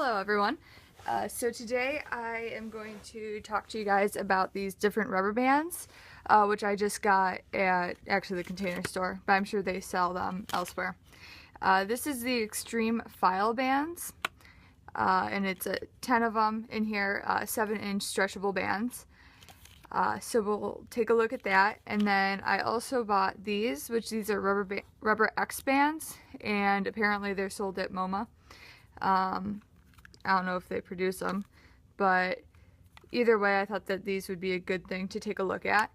Hello everyone. So today I am going to talk to you guys about these different rubber bands, which I just got at actually the Container Store, but I'm sure they sell them elsewhere. This is the X-Treme File Bands, and it's 10 of them in here, 7-inch stretchable bands. So we'll take a look at that, and then I also bought these, which these are rubber X-Bands, and apparently they're sold at MoMa. I don't know if they produce them, but either way I thought that these would be a good thing to take a look at,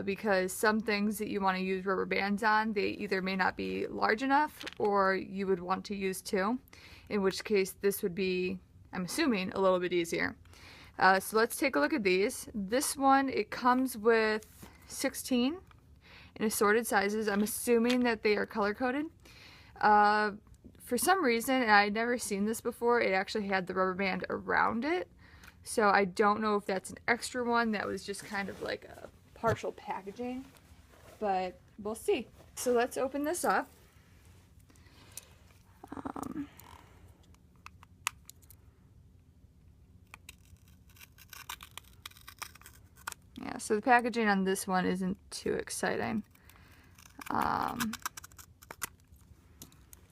because some things that you want to use rubber bands on, they either may not be large enough or you would want to use two, in which case this would be, I'm assuming, a little bit easier. So let's take a look at these. This one, it comes with 16 in assorted sizes. I'm assuming that they are color-coded. For some reason, and I'd never seen this before, it actually had the rubber band around it. So I don't know if that's an extra one that was just kind of like a partial packaging, but we'll see. So let's open this up. Yeah, so the packaging on this one isn't too exciting.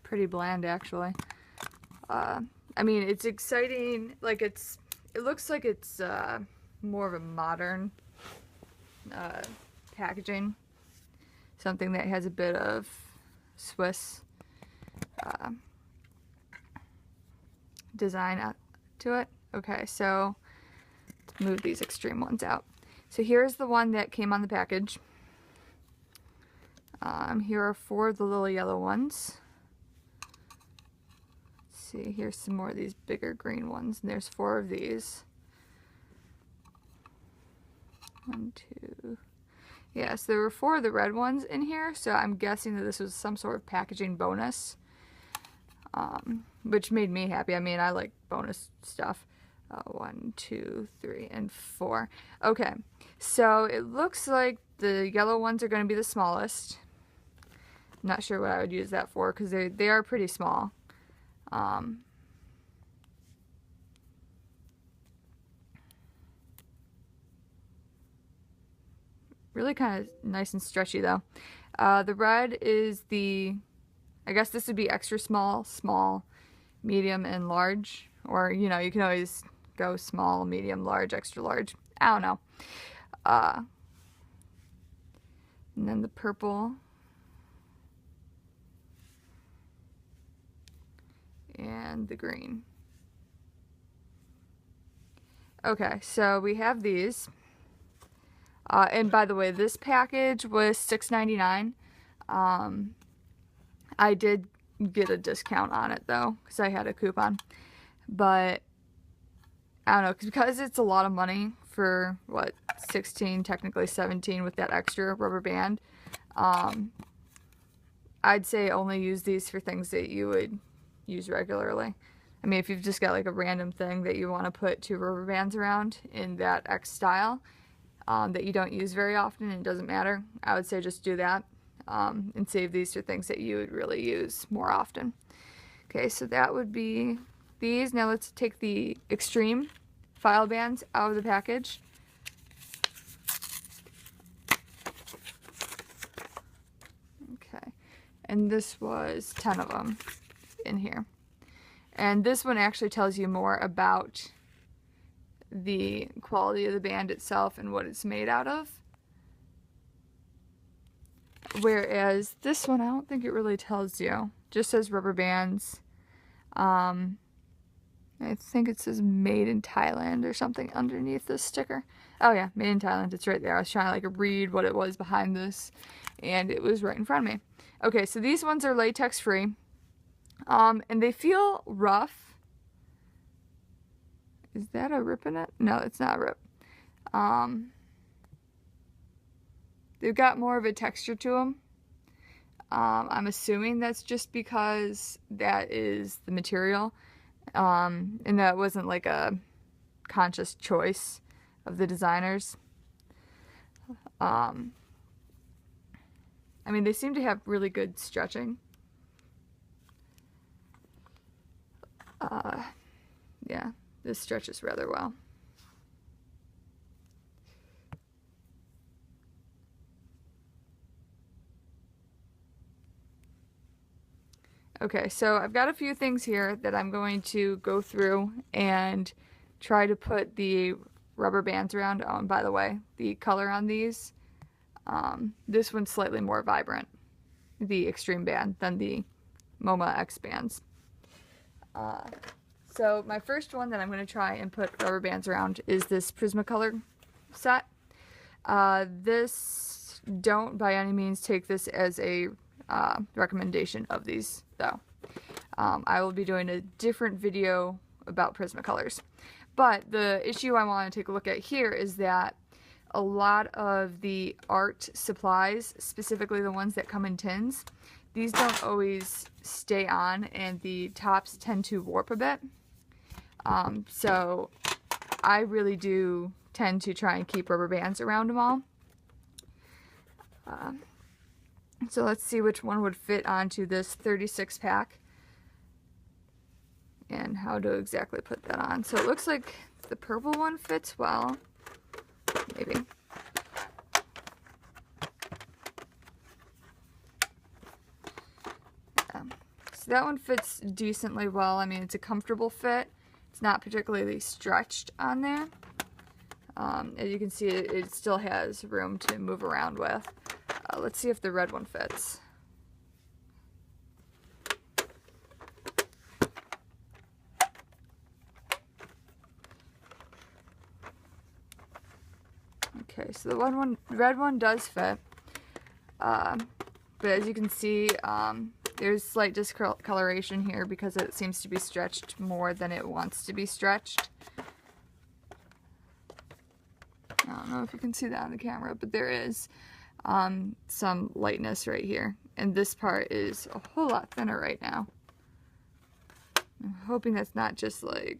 Pretty bland, actually. I mean, it's exciting, like it looks like it's more of a modern packaging. Something that has a bit of Swiss design to it. Okay, so let's move these extreme ones out. So here's the one that came on the package. Here are 4 of the little yellow ones. See, here's some more of these bigger green ones, and there's 4 of these. 1, 2. Yes, there were 4 of the red ones in here, so I'm guessing that this was some sort of packaging bonus, which made me happy. I mean, I like bonus stuff. 1, 2, 3, and 4. Okay, so it looks like the yellow ones are going to be the smallest. I'm not sure what I would use that for, because they are pretty small. Really kind of nice and stretchy though. The red is I guess this would be extra small, small, medium, and large. Or, you know, you can always go small, medium, large, extra large. I don't know. And then the purple. And the green. Okay, so we have these. And by the way, this package was $6.99. I did get a discount on it though, because I had a coupon. But I don't know, because it's a lot of money for what, 16, technically 17 with that extra rubber band. I'd say only use these for things that you would use regularly. I mean, if you've just got like a random thing that you want to put 2 rubber bands around in that X style that you don't use very often and it doesn't matter, I would say just do that and save these for things that you would really use more often. Okay, so that would be these. Now let's take the X-Treme File Bands out of the package. Okay, and this was 10 of them in here. And this one actually tells you more about the quality of the band itself and what it's made out of. Whereas this one, I don't think it really tells you. Just says rubber bands. I think it says made in Thailand or something underneath this sticker. Oh yeah, made in Thailand, it's right there. I was trying to like read what it was behind this, and it was right in front of me. Okay, so these ones are latex free. And they feel rough. Is that a rip in it? No, it's not a rip. They've got more of a texture to them. I'm assuming that's just because that is the material. And that wasn't like a conscious choice of the designers. I mean, they seem to have really good stretching. this stretches rather well. Okay, so I've got a few things here that I'm going to go through and try to put the rubber bands around. Oh, and by the way, the color on these, this one's slightly more vibrant, the X-Treme band, than the MoMa X-Bands. So my first one that I'm going to try and put rubber bands around is this Prismacolor set. Don't by any means take this as a recommendation of these, though. I will be doing a different video about Prismacolors. But the issue I want to take a look at here is that a lot of the art supplies, specifically the ones that come in tins, these don't always stay on and the tops tend to warp a bit. So I really do tend to try and keep rubber bands around them all. So let's see which one would fit onto this 36 pack and how to exactly put that on. So it looks like the purple one fits well, maybe. So that one fits decently well. I mean, it's a comfortable fit. It's not particularly stretched on there. As you can see, it still has room to move around with. Let's see if the red one fits. Okay, so the red one does fit. But as you can see, there's slight discoloration here because it seems to be stretched more than it wants to be stretched. I don't know if you can see that on the camera, but there is some lightness right here. And this part is a whole lot thinner right now. I'm hoping that's not just like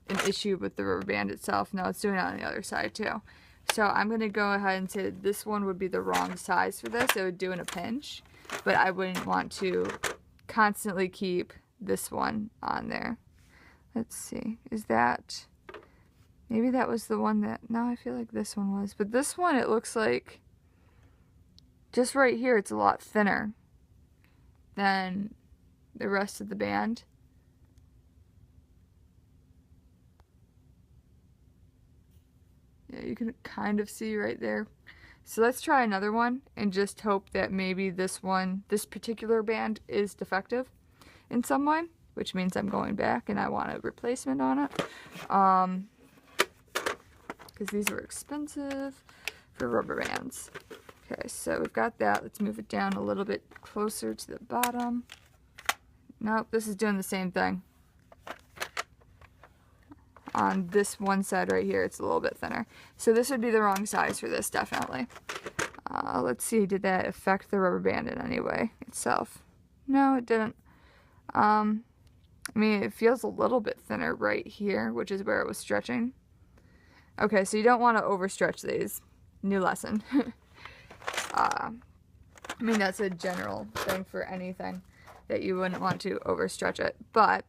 an issue with the rubber band itself. No, it's doing it on the other side too. So I'm going to go ahead and say that this one would be the wrong size for this. It would do in a pinch, but I wouldn't want to constantly keep this one on there. Let's see, is that, maybe that was the one that, no, I feel like this one was, but this one, it looks like, just right here, it's a lot thinner than the rest of the band. Yeah, you can kind of see right there. So let's try another one and just hope that maybe this particular band is defective in some way, which means I'm going back and I want a replacement on it. Because these were expensive for rubber bands. Okay, so we've got that. Let's move it down a little bit closer to the bottom. Nope, this is doing the same thing. On this one side right here, it's a little bit thinner. So this would be the wrong size for this, definitely. Let's see, did that affect the rubber band in any way itself? No, it didn't. I mean, it feels a little bit thinner right here, which is where it was stretching. Okay, so you don't want to overstretch these. New lesson. I mean, that's a general thing for anything, that you wouldn't want to overstretch it. But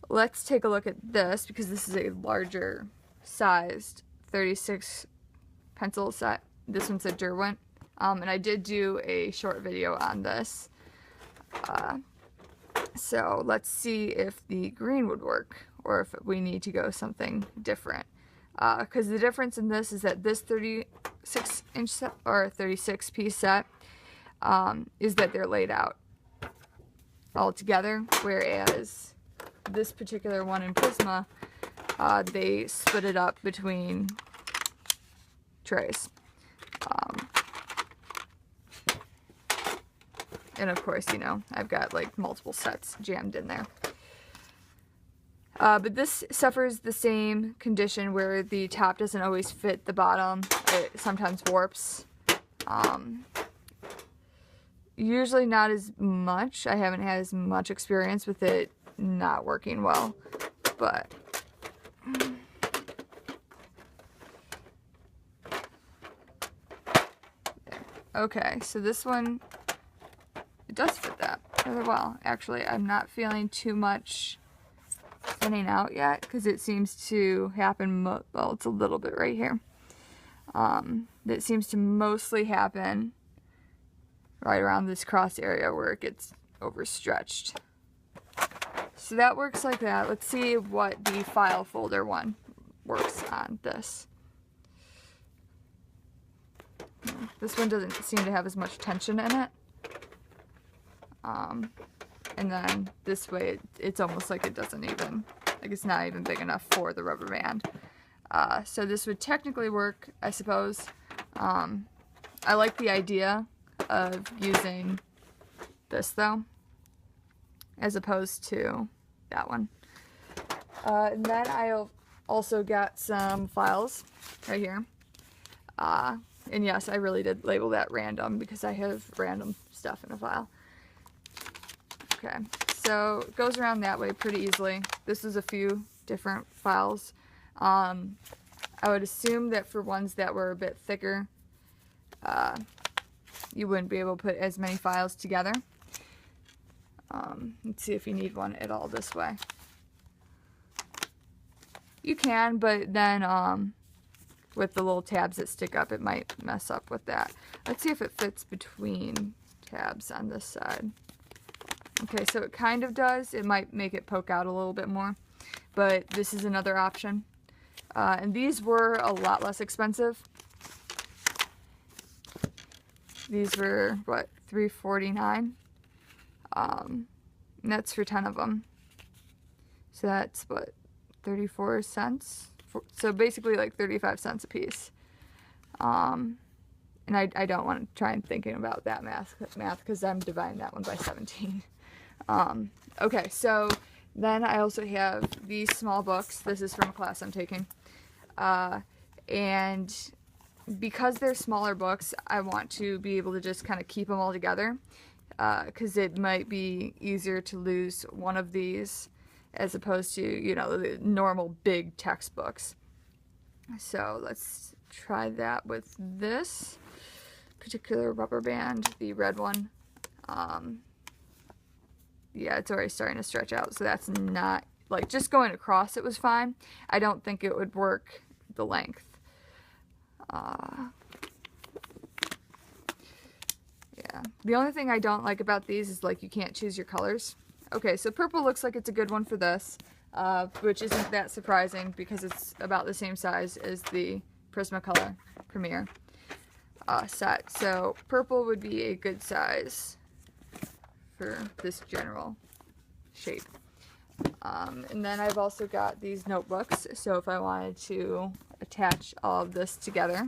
let's take a look at this, because this is a larger sized 36 pencil set. This one's a Derwent. And I did do a short video on this. So let's see if the green would work, or if we need to go something different. Because the difference in this is that this 36-inch set, or 36-piece set, is that they're laid out all together, whereas this particular one in Prisma, they split it up between trays. And of course, you know, I've got like multiple sets jammed in there. But this suffers the same condition where the top doesn't always fit the bottom. It sometimes warps. Usually not as much. I haven't had as much experience with it not working well, but okay, so this one, it does fit that rather well. Actually, I'm not feeling too much thinning out yet, because it seems to happen, well, it's a little bit right here. That seems to mostly happen right around this cross area where it gets overstretched. So that works like that. Let's see what the file folder one works on this. This one doesn't seem to have as much tension in it. And then this way it's almost like it doesn't even, like it's not even big enough for the rubber band. So this would technically work, I suppose. I like the idea of using this though, as opposed to that one. And then I also got some files right here. And yes, I really did label that random because I have random stuff in a file. Okay, so it goes around that way pretty easily. This is a few different files. I would assume that for ones that were a bit thicker, you wouldn't be able to put as many files together. Let's see if you need one at all this way. You can, but then with the little tabs that stick up, it might mess up with that. Let's see if it fits between tabs on this side. Okay, so it kind of does. It might make it poke out a little bit more, but this is another option. And these were a lot less expensive. These were, what, $3.49? And that's for 10 of them. So that's, what, 34 cents? So basically like 35 cents a piece. And I don't want to try and thinking about that math because I'm dividing that one by 17. Okay, so then I also have these small books. This is from a class I'm taking. And because they're smaller books, I want to be able to just kind of keep them all together. Because it might be easier to lose one of these as opposed to, you know, the normal big textbooks. So let's try that with this particular rubber band, the red one. Yeah, it's already starting to stretch out, so that's not, like, just going across it was fine. I don't think it would work the length. Yeah, the only thing I don't like about these is, like, you can't choose your colors. Okay, so purple looks like it's a good one for this, which isn't that surprising because it's about the same size as the Prismacolor Premier set. So purple would be a good size for this general shape. And then I've also got these notebooks, so if I wanted to attach all of this together,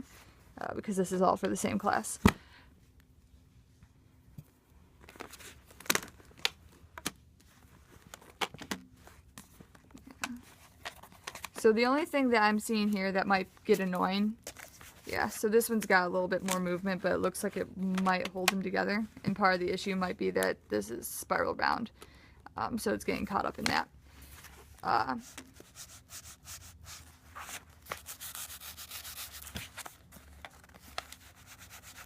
because this is all for the same class. So the only thing that I'm seeing here that might get annoying, yeah, so this one's got a little bit more movement, but it looks like it might hold them together. And part of the issue might be that this is spiral bound, so it's getting caught up in that.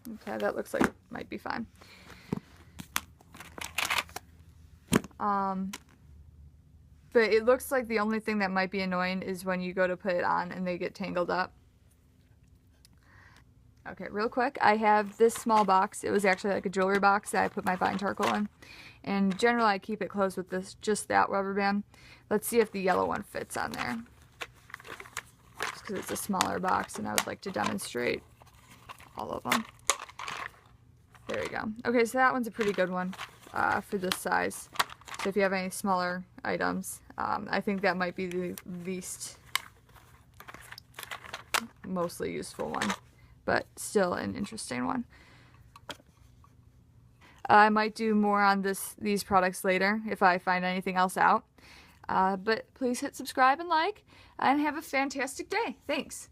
Okay, that looks like it might be fine. But it looks like the only thing that might be annoying is when you go to put it on and they get tangled up. Okay, real quick, I have this small box. It was actually like a jewelry box that I put my fine charcoal in. And generally I keep it closed with this, just that rubber band. Let's see if the yellow one fits on there. Just because it's a smaller box and I would like to demonstrate all of them. There we go. Okay, so that one's a pretty good one for this size. So if you have any smaller items, I think that might be the least mostly useful one, but still an interesting one. I might do more on these products later if I find anything else out. But please hit subscribe and like, and have a fantastic day. Thanks.